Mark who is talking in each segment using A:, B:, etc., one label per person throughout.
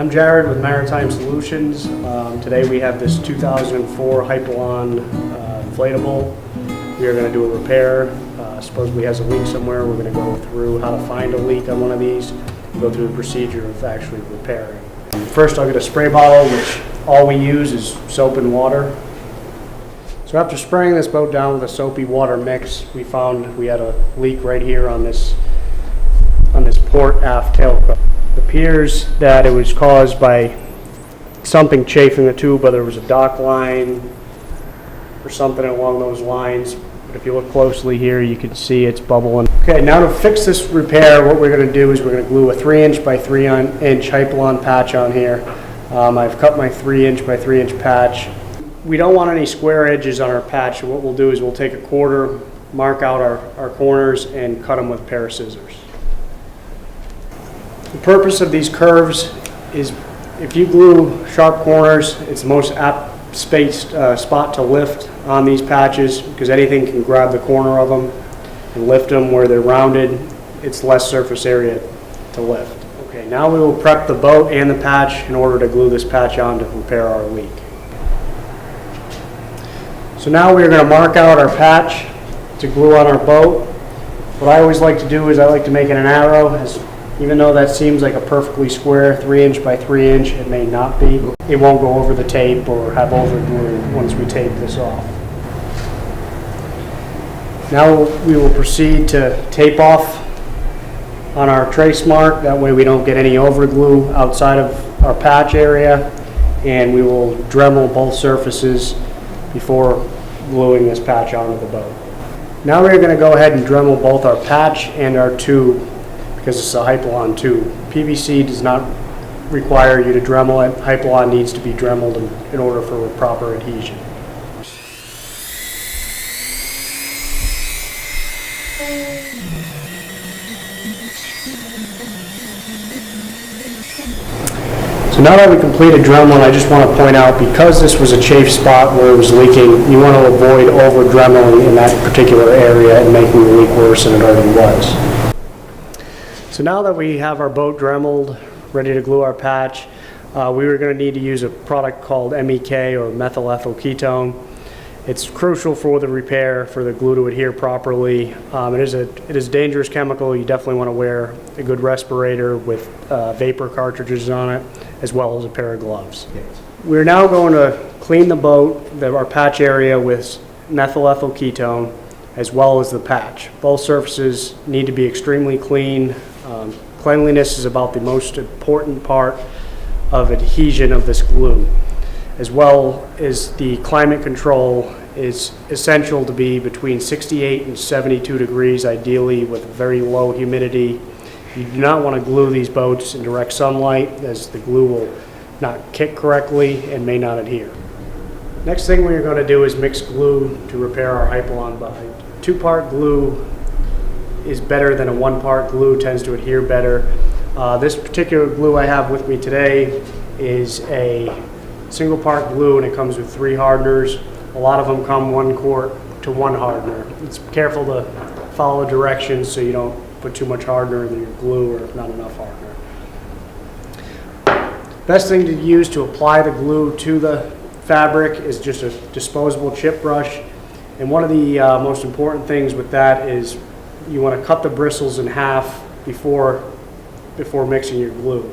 A: I'm Jared with Maritime Solutions. Today we have this 2004 Hypalon inflatable. We are going to do a repair. Supposedly has a leak somewhere. We're going to go through how to find a leak on one of these and go through the procedure of actually repairing. First I'll get a spray bottle, which all we use is soap and water. So after spraying this boat down with a soapy water mix, we found we had a leak right here on this port aft tail cover. It appears that it was caused by something chafing the tube, whether it was a dock line or something along those lines. But if you look closely here, you can see it's bubbling. Okay, now to fix this repair, what we're going to do is we're going to glue a 3" by 3" Hypalon patch on here. I've cut my 3" by 3" patch. We don't want any square edges on our patch, so what we'll do is we'll take a quarter, mark out our corners, and cut them with a pair of scissors. The purpose of these curves is if you glue sharp corners, it's the most apt spot to lift on these patches, because anything can grab the corner of them and lift them. Where they're rounded, it's less surface area to lift. Okay, now we will prep the boat and the patch in order to glue this patch on to repair our leak. So now we're going to mark out our patch to glue on our boat. What I always like to do is I like to make it an arrow. Even though that seems like a perfectly square 3" by 3", it may not be. It won't go over the tape or have over glue once we tape this off. Now we will proceed to tape off on our trace mark. That way we don't get any over glue outside of our patch area, and we will Dremel both surfaces before gluing this patch onto the boat. Now we're going to go ahead and Dremel both our patch and our tube, because it's a Hypalon tube. PVC does not require you to Dremel it. Hypalon needs to be Dremeled in order for proper adhesion. So now that we completed Dremeling, I just want to point out, because this was a chafe spot where it was leaking, you want to avoid over Dremeling in that particular area and making the leak worse than it already was. So now that we have our boat Dremeled, ready to glue our patch, we were going to need to use a product called MEK, or methyl ethyl ketone. It's crucial for the repair, for the glue to adhere properly. It is a dangerous chemical. You definitely want to wear a good respirator with vapor cartridges on it, as well as a pair of gloves. We're now going to clean the boat, our patch area, with methyl ethyl ketone, as well as the patch. Both surfaces need to be extremely clean. Cleanliness is about the most important part of adhesion of this glue, as well as the climate control is essential to be between 68 and 72 degrees, ideally with very low humidity. You do not want to glue these boats in direct sunlight, as the glue will not kick correctly and may not adhere. Next thing we're going to do is mix glue to repair our Hypalon boat. 2-part glue is better than a 1-part glue, tends to adhere better. This particular glue I have with me today is a single-part glue, and it comes with 3 hardeners. A lot of them come 1 quart to 1 hardener. It's careful to follow directions so you don't put too much hardener in your glue or not enough hardener. Best thing to use to apply the glue to the fabric is just a disposable chip brush. And one of the most important things with that is you want to cut the bristles in half before mixing your glue.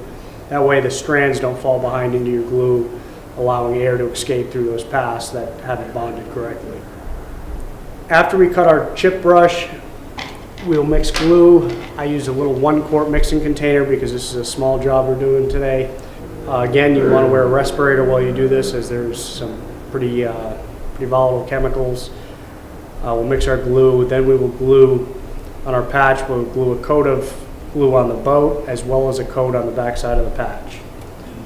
A: That way the strands don't fall behind into your glue, allowing air to escape through those paths that haven't bonded correctly. After we cut our chip brush, we'll mix glue. I use a little 1-quart mixing container because this is a small job we're doing today. Again, you want to wear a respirator while you do this, as there's some pretty volatile chemicals. We'll mix our glue, then we will glue on our patch. We'll glue a coat of glue on the boat, as well as a coat on the back side of the patch.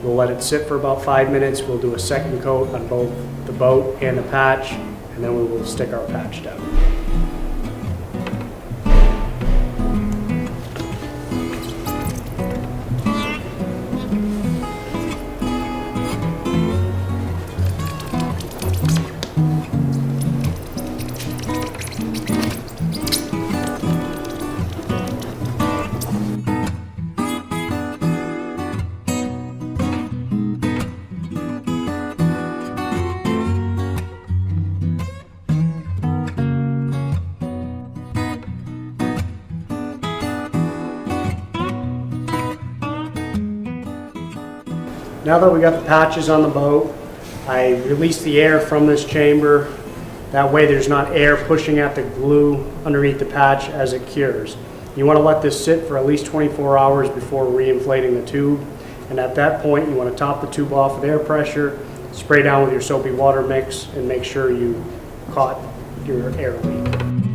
A: We'll let it sit for about 5 minutes. We'll do a second coat on both the boat and the patch, and then we will stick our patch down. Now that we got the patches on the boat, I release the air from this chamber. That way there's not air pushing at the glue underneath the patch as it cures. You want to let this sit for at least 24 hours before re-inflating the tube. And at that point, you want to top the tube off with air pressure, spray down with your soapy water mix, and make sure you caught your air leak.